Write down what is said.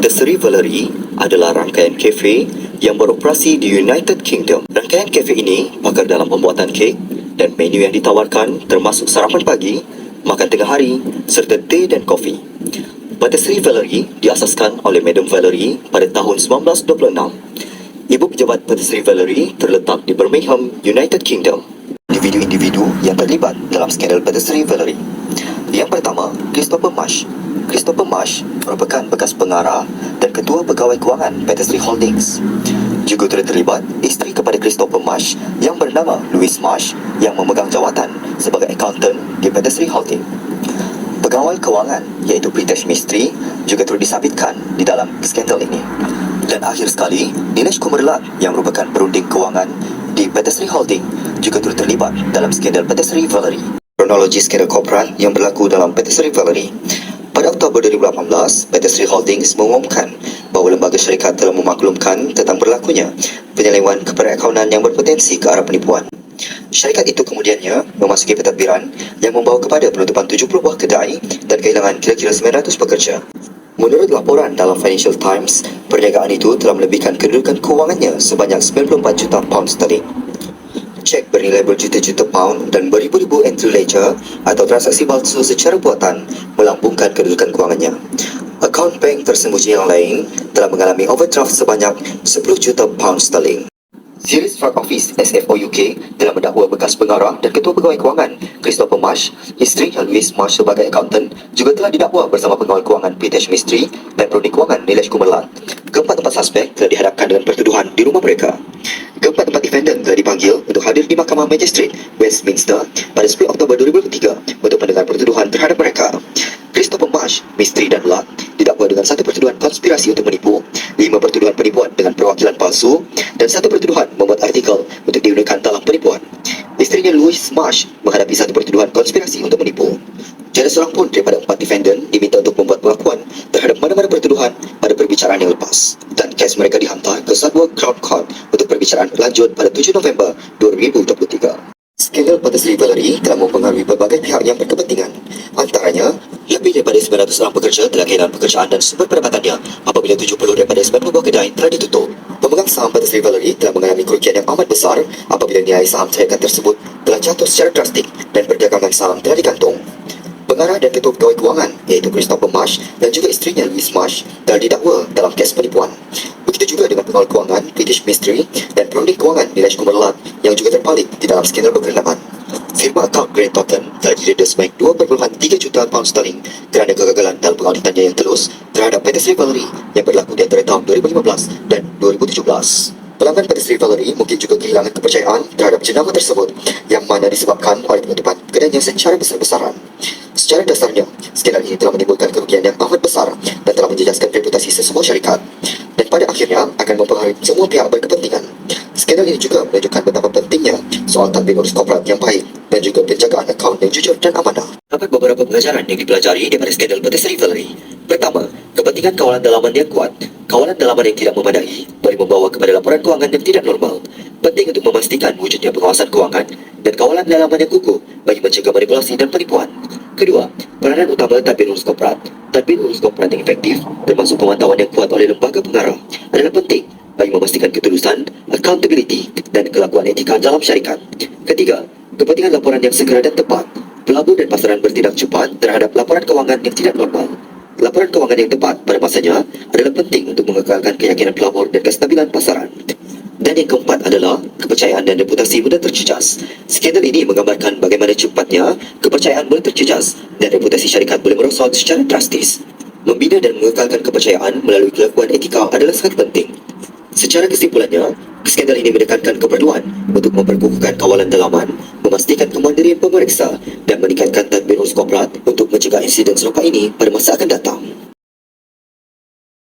Patisserie Valerie adalah rangkaian kafe yang beroperasi di United Kingdom. Rangkaian kafe ini pakar dalam pembuatan kek dan menu yang ditawarkan termasuk sarapan pagi, makan tengah hari serta teh dan kopi. Patisserie Valerie diasaskan oleh Madam Valerie pada tahun 1926. Ibu pejabat Patisserie Valerie terletak di Birmingham, United Kingdom. Individu-individu yang terlibat dalam skandal Patisserie Valerie. Yang pertama, Christopher Marsh. Christopher Marsh merupakan bekas pengarah dan ketua pegawai kewangan Patisserie Holdings. Juga terlibat isteri kepada Christopher Marsh yang bernama Louise Marsh yang memegang jawatan sebagai accountant di Patisserie Holdings. Pegawai kewangan iaitu British Mystery juga turut disabitkan di dalam skandal ini. Dan akhir sekali, Nilesh Kumarlal yang merupakan perunding kewangan di Patisserie Holdings juga turut terlibat dalam skandal Patisserie Valerie. Kronologi skandal korporat yang berlaku dalam Patisserie Valerie. Pada Oktober 2018, Patisserie Holdings mengumumkan bahawa lembaga syarikat telah memaklumkan tentang berlakunya penyelewengan keperakaunan yang berpotensi ke arah penipuan. Syarikat itu kemudiannya memasuki pentadbiran yang membawa kepada penutupan 70 buah kedai dan kehilangan kira-kira 900 pekerja. Menurut laporan dalam Financial Times, perniagaan itu telah melebihkan kedudukan kewangannya sebanyak 94 juta pound sterling. Cek bernilai berjuta-juta pound dan beribu-ribu entry ledger atau transaksi palsu secara buatan melambungkan kedudukan kewangannya. Akaun bank tersembunyi yang lain telah mengalami overdraft sebanyak 10 juta pound sterling. Series Front Office SFO UK telah mendakwa bekas pengarah dan ketua pegawai kewangan Christopher Marsh, isteri Louise Marsh sebagai accountant juga telah didakwa bersama pegawai kewangan British Mystery dan perunding kewangan Nilesh Kumarlal. Keempat-empat suspek telah dihadapkan dengan pertuduhan di rumah mereka. Keempat-empat defendant telah dipanggil untuk hadir di Mahkamah Magistrate Westminster pada 10 Oktober 2023 untuk mendengar pertuduhan terhadap mereka. Christopher Marsh, Mystery dan Luck didakwa dengan satu pertuduhan konspirasi untuk menipu, 5 pertuduhan penipuan dengan perwakilan palsu dan satu pertuduhan membuat artikel untuk digunakan dalam penipuan. Isterinya Louise Marsh menghadapi satu pertuduhan konspirasi untuk menipu. Tiada seorang pun daripada 4 defendant diminta untuk membuat pengakuan terhadap mana-mana pertuduhan pada perbicaraan yang lepas dan kes mereka dihantar ke Suffolk Crown Court untuk perbicaraan berlanjut pada 7 November 2023. Skandal Patisserie Valerie telah mempengaruhi berbagai pihak yang berkepentingan. Antaranya, lebih daripada 900 orang pekerja telah kehilangan pekerjaan dan sumber pendapatannya apabila 70 daripada 90 buah kedai telah ditutup. Pemegang saham Patisserie Valerie telah mengalami kerugian yang amat besar apabila nilai saham syarikat tersebut telah jatuh secara drastik dan perdagangan saham telah digantung. Pengarah dan ketua pegawai kewangan iaitu Christopher Marsh dan juga isterinya Louise Marsh telah didakwa dalam kes penipuan. Begitu juga dengan pegawai kewangan British Mystery dan perunding kewangan Nilesh Kumarlal yang juga terpalit di dalam skandal berkenaan. Firma akaun Grant Thornton telah didenda sebanyak 2.3 juta pound sterling kerana kegagalan dalam pengauditannya yang telus terhadap Patisserie Valerie yang berlaku di antara tahun 2015 dan 2017. Pelanggan Patisserie Valerie mungkin juga kehilangan kepercayaan terhadap jenama tersebut yang mana disebabkan oleh penutupan kedainya secara besar-besaran. Secara dasarnya, skandal ini telah menimbulkan kerugian yang amat besar dan telah menjejaskan reputasi sesemua syarikat dan pada akhirnya akan mempengaruhi semua pihak berkepentingan. Skandal ini juga menunjukkan betapa pentingnya soal tadbir urus korporat yang baik dan juga penjagaan akaun yang jujur dan amanah. Dapat beberapa pengajaran yang dipelajari daripada skandal Patisserie Valerie. Pertama, kepentingan kawalan dalaman yang kuat. Kawalan dalaman yang tidak memadai boleh membawa kepada laporan kewangan yang tidak normal. Penting untuk memastikan wujudnya pengawasan kewangan dan kawalan dalaman yang kukuh bagi mencegah manipulasi dan penipuan. Kedua, peranan utama tadbir urus korporat. Tadbir urus korporat yang efektif, termasuk pemantauan yang kuat oleh lembaga pengarah, adalah penting bagi memastikan ketulusan, accountability dan kelakuan etika dalam syarikat. Ketiga, kepentingan laporan yang segera dan tepat. Pelabur dan pasaran bertindak cepat terhadap laporan kewangan yang tidak normal. Laporan kewangan yang tepat pada masanya adalah penting untuk mengekalkan keyakinan pelabur dan kestabilan pasaran. Dan yang keempat adalah kepercayaan dan reputasi mudah terjejas. Skandal ini menggambarkan bagaimana cepatnya kepercayaan boleh terjejas dan reputasi syarikat boleh merosot secara drastis. Membina dan mengekalkan kepercayaan melalui kelakuan etika adalah sangat penting. Secara kesimpulannya, skandal ini menekankan keperluan untuk memperkukuhkan kawalan dalaman, memastikan kemandirian pemeriksa dan meningkatkan tadbir urus korporat untuk mencegah insiden serupa ini pada masa akan datang.